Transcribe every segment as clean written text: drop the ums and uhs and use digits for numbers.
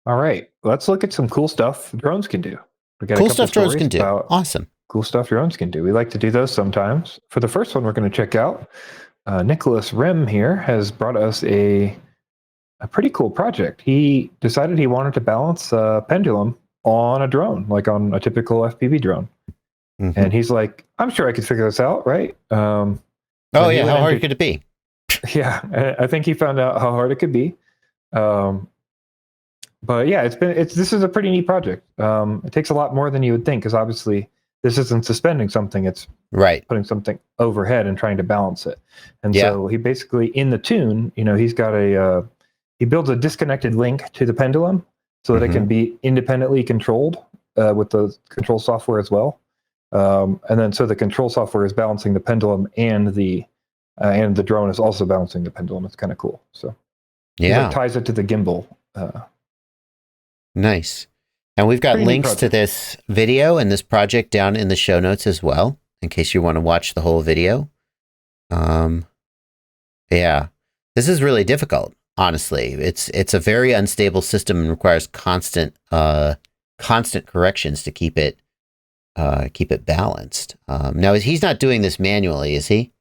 All right, let's look at some cool stuff drones can do. We got a Cool couple stuff drones stories can do. about Awesome. cool stuff drones can do. We like to do those sometimes. For the first one, we're going to check out Nicholas Rem here has brought us a pretty cool project. He decided he wanted to balance a pendulum on a drone, like on a typical FPV drone. Mm-hmm. And he's like, I'm sure I could figure this out, right? Oh And he yeah, went how hard into, could it be? yeah, I think he found out how hard it could be. Um, but yeah, this is a pretty neat project. It takes a lot more than you would think, because obviously this isn't suspending something; it's Right. putting something overhead and trying to balance it. And Yeah. so he basically, in the tune, he's got he builds a disconnected link to the pendulum so that it Mm-hmm. can be independently controlled with the control software as well. And then so the control software is balancing the pendulum, and the drone is also balancing the pendulum. It's kind of cool. So he like Yeah. ties it to the gimbal. Nice. And we've got Pretty neat links to project. this video and this project down in the show notes as well, in case you want to watch the whole video. Yeah. This is really difficult, honestly. It's a very unstable system and requires constant corrections to keep it balanced. Now he's not doing this manually, is he?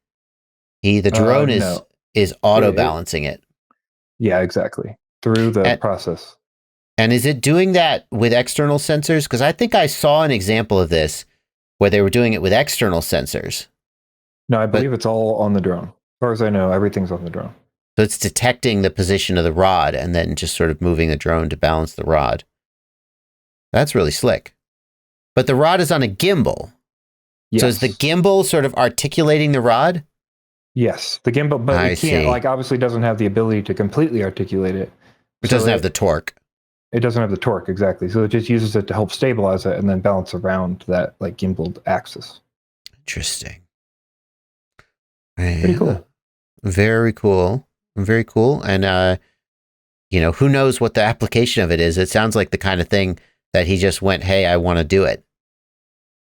The drone No. is auto balancing it. Yeah, exactly. Through the process. And is it doing that with external sensors? Because I think I saw an example of this where they were doing it with external sensors. No, I believe it's all on the drone. As far as I know, everything's on the drone. So it's detecting the position of the rod and then just sort of moving the drone to balance the rod. That's really slick. But the rod is on a gimbal. Yes. So is the gimbal sort of articulating the rod? Yes, the gimbal, but it can't, like, obviously doesn't have the ability to completely articulate it. It doesn't have the torque. It doesn't have the torque, exactly. So it just uses it to help stabilize it and then balance around that like gimbaled axis. Interesting. Pretty cool. Very cool. Very cool. And, who knows what the application of it is? It sounds like the kind of thing that he just went, hey, I want to do it.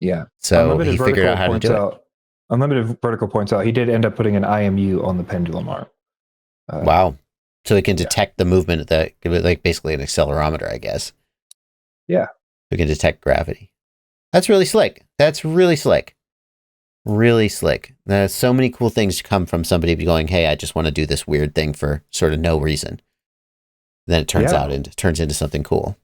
Yeah. So he figured out how to do it. Unlimited Vertical points out he did end up putting an IMU on the pendulum arm. Wow. So it can detect the movement of like basically an accelerometer, I guess. Yeah. It can detect gravity. That's really slick. That's really slick. Really slick. There's so many cool things come from somebody going, hey, I just want to do this weird thing for sort of no reason. Then it turns into something cool.